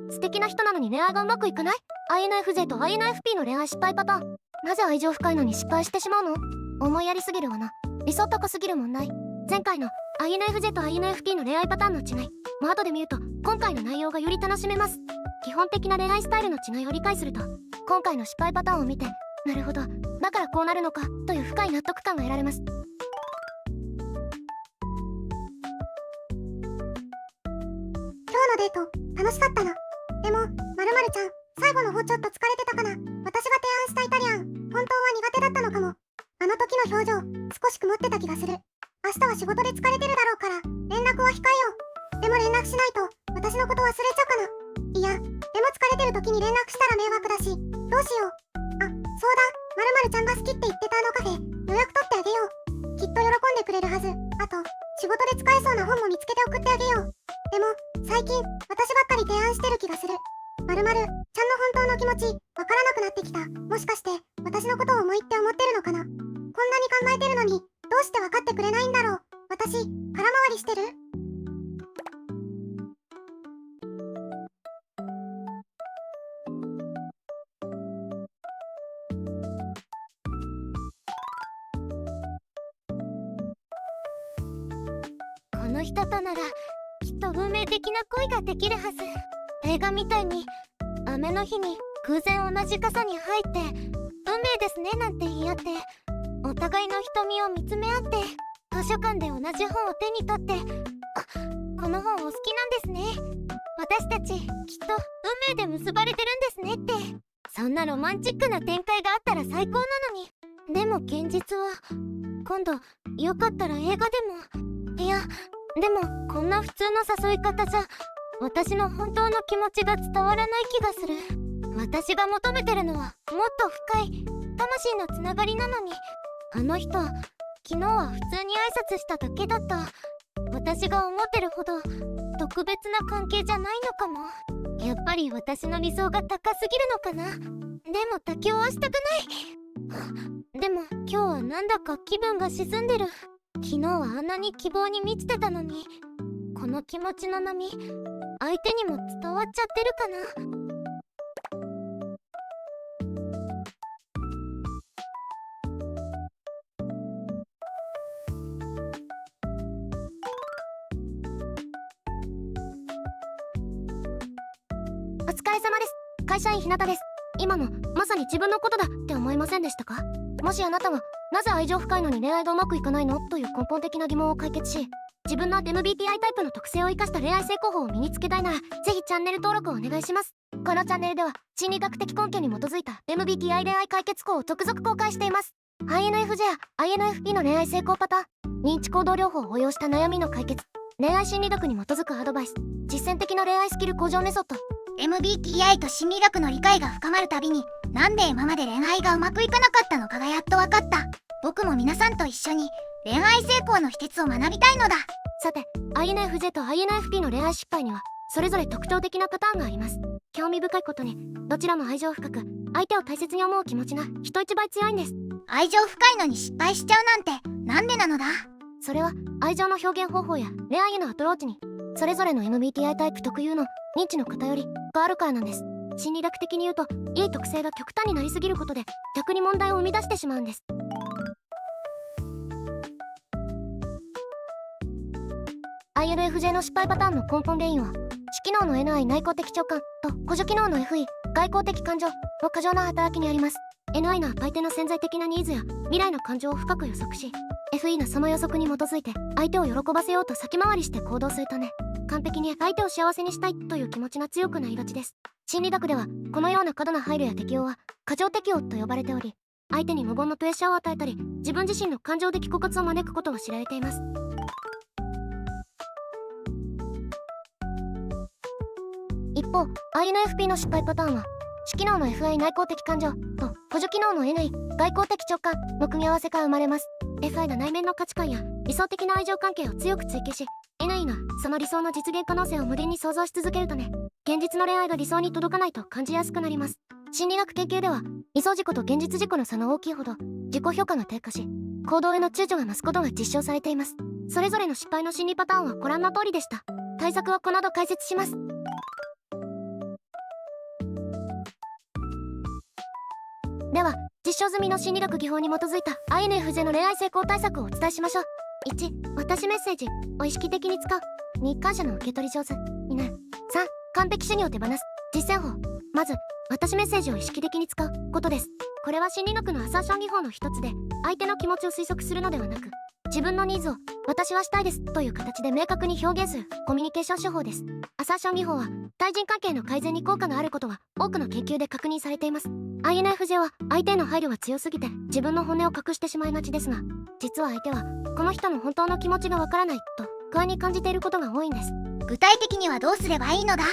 素敵な人なのに恋愛がうまくいかない ?INFJ と INFP の恋愛失敗パターン。なぜ愛情深いのに失敗してしまうの？思いやりすぎるわな。理想高すぎる問題。前回の INFJ と INFP の恋愛パターンの違いも後で見ると今回の内容がより楽しめます。基本的な恋愛スタイルの違いを理解すると今回の失敗パターンを見て、なるほど、だからこうなるのかという深い納得感が得られます。今日のデート楽しかったな。でも〇〇ちゃん、最後の方ちょっと疲れてたかな。私が提案したイタリアン、本当は苦手だったのかも。あの時の表情少し曇ってた気がする。明日は仕事で疲れてるだろうから連絡は控えよう。でも連絡しないと私のこと忘れちゃうかな。いや、でも疲れてる時に連絡したら迷惑だし、どうしよう。あ、そうだ、〇〇ちゃんが好きって言ってたあのカフェ予約取ってあげよう。きっと喜んでくれるはず。あと仕事で使えそうな本も見つけて送ってあげよう。でも最近私ばっかり提案してる気がする。〇〇ちゃんの本当の気持ちわからなくなってきた。もしかして私のことを思いって思ってるのかな。こんなに考えてるのにどうして分かってくれないんだろう。私空回りしてる？この人とならきっと運命的な恋ができるはず。映画みたいに雨の日に偶然同じ傘に入って運命ですねなんて言い合って、お互いの瞳を見つめ合って、図書館で同じ本を手に取って、あ、この本お好きなんですね、私たちきっと運命で結ばれてるんですねって、そんなロマンチックな展開があったら最高なのに。でも現実は今度よかったら映画でも、いやでもこんな普通の誘い方じゃ私の本当の気持ちが伝わらない気がする。私が求めてるのはもっと深い魂のつながりなのに、あの人昨日は普通に挨拶しただけだった。私が思ってるほど特別な関係じゃないのかも。やっぱり私の理想が高すぎるのかな。でも妥協はしたくない。でも今日はなんだか気分が沈んでる。昨日はあんなに希望に満ちてたのに、この気持ちの波相手にも伝わっちゃってるかな。お疲れ様です。会社員ひなたです。今のまさに自分のことだって思いませんでしたか？もしあなたがなぜ愛情深いのに恋愛がうまくいかないのという根本的な疑問を解決し、自分の MBTI タイプの特性を生かした恋愛成功法を身につけたいなら、ぜひチャンネル登録をお願いします。このチャンネルでは心理学的根拠に基づいた MBTI 恋愛解決法を続々公開しています。 INFJ や INFP の恋愛成功パターン、認知行動療法を応用した悩みの解決、恋愛心理学に基づくアドバイス、実践的な恋愛スキル向上メソッド。 MBTI と心理学の理解が深まるたびに、なんで今まで恋愛がうまくいかなかったのかがやっと分かった。僕も皆さんと一緒に恋愛成功の秘訣を学びたいのだ。さて INFJ と INFP の恋愛失敗にはそれぞれ特徴的なパターンがあります。興味深いことにどちらも愛情深く相手を大切に思う気持ちが人一倍強いんです。愛情深いのに失敗しちゃうなんてなんでなのだ。それは愛情の表現方法や恋愛へのアプローチにそれぞれの MBTI タイプ特有の認知の偏りがあるからなんです。心理学的に言うといい特性が極端になりすぎることで逆に問題を生み出してしまうんです。INFJ の失敗パターンの根本原因は主機能の NI 内向的直感と補助機能の FE 外交的感情の過剰な働きにあります。 NI の相手の潜在的なニーズや未来の感情を深く予測し、 FE のその予測に基づいて相手を喜ばせようと先回りして行動するため、完璧に相手を幸せにしたいという気持ちが強くなりがちです。心理学ではこのような過度な配慮や適応は過剰適応と呼ばれており、相手に無言のプレッシャーを与えたり自分自身の感情的枯渇を招くことが知られています。一方 INFP の失敗パターンは主機能の FI 内向的感情と補助機能の NE 外交的直感の組み合わせから生まれます。 FI が内面の価値観や理想的な愛情関係を強く追求し、 NE がその理想の実現可能性を無限に想像し続けるため、現実の恋愛が理想に届かないと感じやすくなります。心理学研究では理想事故と現実事故の差の大きいほど自己評価が低下し、行動への躊躇が増すことが実証されています。それぞれの失敗の心理パターンはご覧の通りでした。対策はこの後解説します。では実証済みの心理学技法に基づいた INFJ の恋愛成功対策をお伝えしましょう。1、私メッセージを意識的に使う。2、感謝の受け取り上手になる。3、完璧主義を手放す。実践法。まず私メッセージを意識的に使うことです。これは心理学のアサーション技法の一つで、相手の気持ちを推測するのではなく、自分のニーズを私はしたいですという形で明確に表現するコミュニケーション手法です。アサーション技法は対人関係の改善に効果があることは多くの研究で確認されています。 INFJ は相手への配慮が強すぎて自分の本音を隠してしまいがちですが、実は相手はこの人の本当の気持ちがわからないと不安に感じていることが多いんです。具体的にはどうすればいいのだ？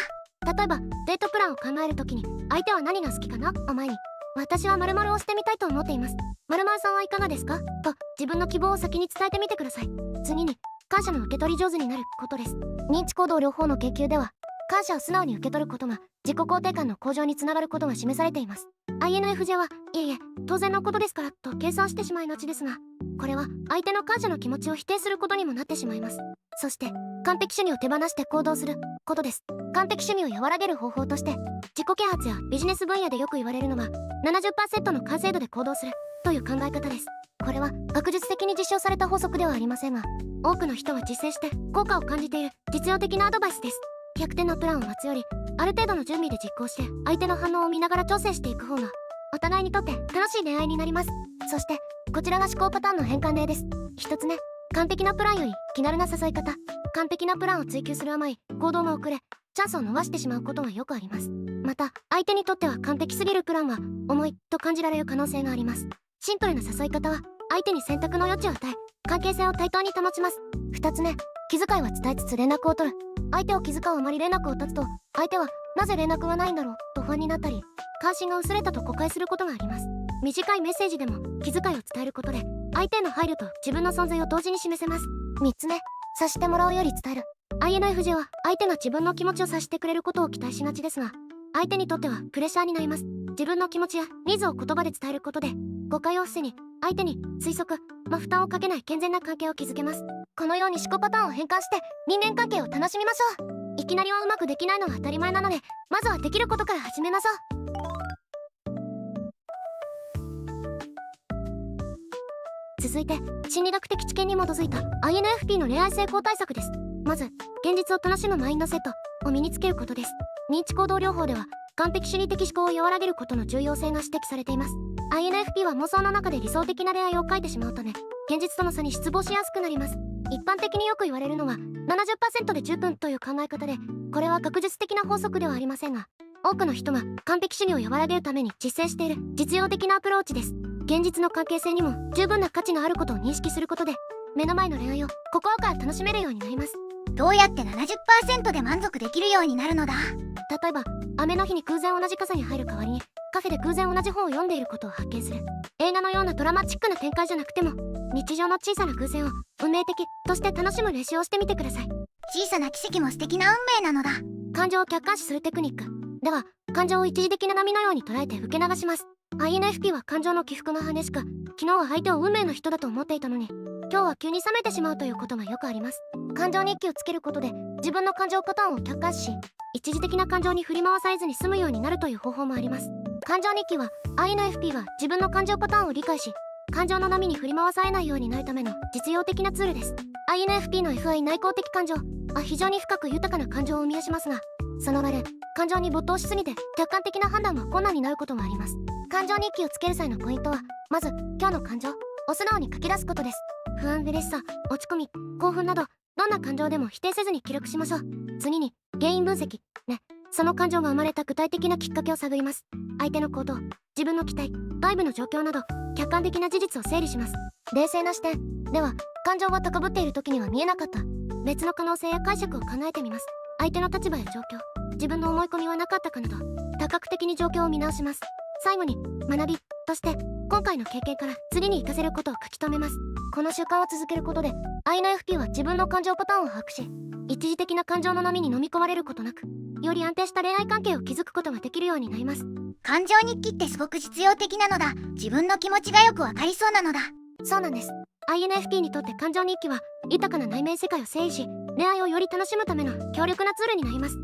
例えばデートプランを考えるときに、相手は何が好きかなを前に、私は〇〇をしてみたいと思っています、〇〇さんはいかがですかと自分の希望を先に伝えてみてください。次に感謝の受け取り上手になることです。認知行動療法の研究では、感謝を素直に受け取ることが自己肯定感の向上につながることが示されています。 INFJ はいえいえ当然のことですからと計算してしまいがちですが、これは相手の感謝の気持ちを否定することにもなってしまいます。そして完璧主義を手放して行動することです。完璧主義を和らげる方法として、自己啓発やビジネス分野でよく言われるのは 70% の完成度で行動するという考え方です。これは学術的に実証された法則ではありませんが、多くの人は実践して効果を感じている実用的なアドバイスです。100点のプランを待つより、ある程度の準備で実行して相手の反応を見ながら調整していく方がお互いにとって楽しい恋愛になります。そしてこちらが思考パターンの変換例です。1つ目、完璧なプランより気軽な誘い方。完璧なプランを追求するあまり行動が遅れ、チャンスを逃してしまうことがよくあります。また相手にとっては完璧すぎるプランは重いと感じられる可能性があります。シンプルな誘い方は相手に選択の余地を与え、関係性を対等に保ちます。2つ目、気遣いは伝えつつ連絡を取る。相手を気遣うあまり連絡を絶つと、相手はなぜ連絡がないんだろうと不安になったり、関心が薄れたと誤解することがあります。短いメッセージでも気遣いを伝えることで、相手への配慮と自分の存在を同時に示せます。3つ目、察してもらうより伝える。INFJ は相手が自分の気持ちを察してくれることを期待しがちですが、相手にとってはプレッシャーになります。自分の気持ちやニーズを言葉で伝えることで、誤解を防ぎ、相手に推測、負担をかけない健全な関係を築けます。このように思考パターンを変換して人間関係を楽しみましょう。いきなりはうまくできないのが当たり前なので、まずはできることから始めましょう。続いて心理学的知見に基づいた INFP の恋愛成功対策です。まず現実を楽しむマインドセットを身につけることです。認知行動療法では完璧主義的思考を和らげることの重要性が指摘されています。 INFP は妄想の中で理想的な恋愛を描いてしまうため、現実との差に失望しやすくなります。一般的によく言われるのは 70% で十分という考え方で、これは学術的な法則ではありませんが、多くの人が完璧主義を和らげるために実践している実用的なアプローチです。現実の関係性にも十分な価値があることを認識することで、目の前の恋愛を心から楽しめるようになります。どうやって 70% で満足できるようになるのだ？例えば雨の日に空前同じ傘に入る代わりに、カフェで偶然同じ本を読んでいることを発見する。映画のようなドラマチックな展開じゃなくても、日常の小さな偶然を運命的として楽しむ練習をしてみてください。小さな奇跡も素敵な運命なのだ。感情を客観視するテクニックでは、感情を一時的な波のように捉えて受け流します。 INFP は感情の起伏が激しく、昨日は相手を運命の人だと思っていたのに今日は急に冷めてしまうということがよくあります。感情日記をつけることで自分の感情パターンを客観視し、一時的な感情に振り回されずに済むようになるという方法もあります。感情日記は INFP が自分の感情パターンを理解し、感情の波に振り回されないようになるための実用的なツールです。 INFP の FI 内向的感情は非常に深く豊かな感情を生み出しますが、その割感情に没頭しすぎて客観的な判断が困難になることがあります。感情日記をつける際のポイントは、まず今日の感情を素直に書き出すことです。不安、嬉しさ、落ち込み、興奮などどんな感情でも否定せずに記録しましょう。次に原因分析ね。その感情が生まれた具体的なきっかけを探ります。相手の行動、自分の期待、外部の状況など客観的な事実を整理します。冷静な視点では、感情が高ぶっている時には見えなかった別の可能性や解釈を考えてみます。相手の立場や状況、自分の思い込みはなかったかなど多角的に状況を見直します。最後に学びとして今回の経験から次に活かせることを書き留めます。この習慣を続けることで INFP は自分の感情パターンを把握し、一時的な感情の波に飲み込まれることなく、より安定した恋愛関係を築くことができるようになります。感情日記ってすごく実用的なのだ。自分の気持ちがよくわかりそうなのだ。そうなんです。 INFP にとって感情日記は豊かな内面世界を整理し、恋愛をより楽しむための強力なツールになります。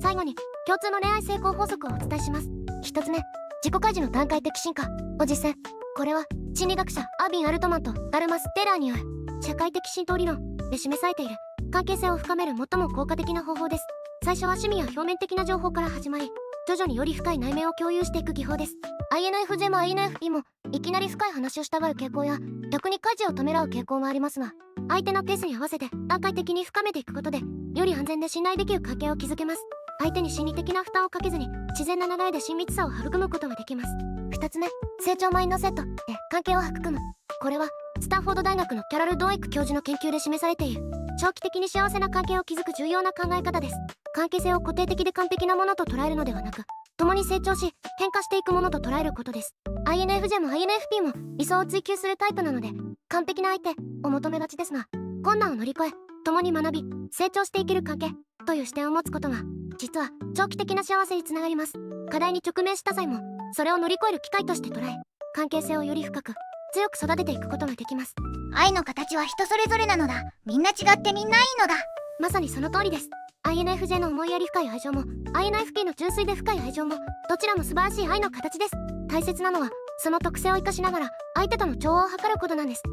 最最後に共通の恋愛成功法則をお伝えします。1つ目、自己開示の段階的進化を実践。これは心理学者アービン・アルトマンとダルマス・テラーによる社会的浸透理論で示されている関係性を深める最も効果的な方法です。最初は趣味や表面的な情報から始まり、徐々により深い内面を共有していく技法です。 INFJ も INFP もいきなり深い話をしたがる傾向や逆に開示をためらう傾向もありますが、相手のペースに合わせて段階的に深めていくことでより安全で信頼できる関係を築けます。相手に心理的な負担をかけずに自然な流れで親密さを育むことができます。2つ目、成長マインドセットで関係を育む。これはスタンフォード大学のキャロル・ドーイック教授の研究で示されている長期的に幸せな関係を築く重要な考え方です。関係性を固定的で完璧なものと捉えるのではなく、共に成長し変化していくものと捉えることです。 INFJ も INFP も理想を追求するタイプなので完璧な相手を求めがちですが、困難を乗り越え共に学び成長していける関係という視点を持つことが実は長期的な幸せにつながります。課題に直面した際もそれを乗り越える機会として捉え、関係性をより深く強く育てていくことができます。愛の形は人それぞれなのだ。みんな違ってみんないいのだ。まさにその通りです。 INFJ の思いやり深い愛情も INFP の純粋で深い愛情もどちらも素晴らしい愛の形です。大切なのはその特性を生かしながら相手との調和を図ることなんです。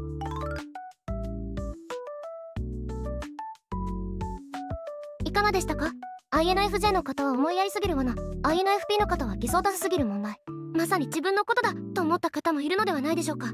いかがでしたか？ INFJ の方は思いやりすぎる罠、 INFP の方は偽装ダサすぎる問題、まさに自分のことだと思った方もいるのではないでしょうか。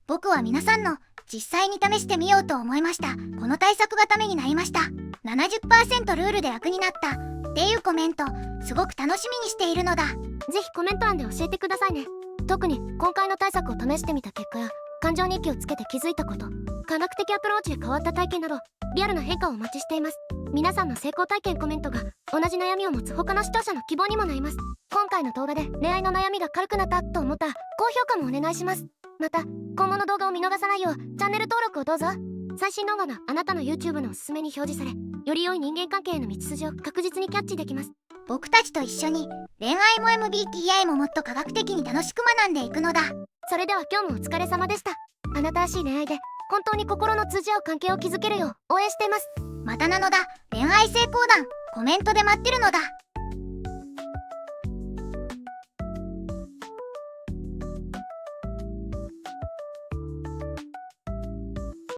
僕は皆さんの実際に試してみようと思いました。この対策がためになりました。70% ルールで楽になったっていうコメント、すごく楽しみにしているのだ。ぜひコメント欄で教えてくださいね。特に今回の対策を試してみた結果や感情日記をつけて気づいたこと、科学的アプローチで変わった体験などリアルな変化をお待ちしています。皆さんの成功体験コメントが同じ悩みを持つ他の視聴者の希望にもなります。今回の動画で恋愛の悩みが軽くなったと思ったら高評価もお願いします。また今後の動画を見逃さないようチャンネル登録をどうぞ。最新動画があなたの YouTube のおすすめに表示され、より良い人間関係への道筋を確実にキャッチできます。僕たちと一緒に恋愛も MBTI ももっと科学的に楽しく学んでいくのだ。それでは今日もお疲れ様でした。あなたらしい恋愛で本当に心の通じ合う関係を築けるよう応援しています。またなのだ。恋愛成功談コメントで待ってるのだ。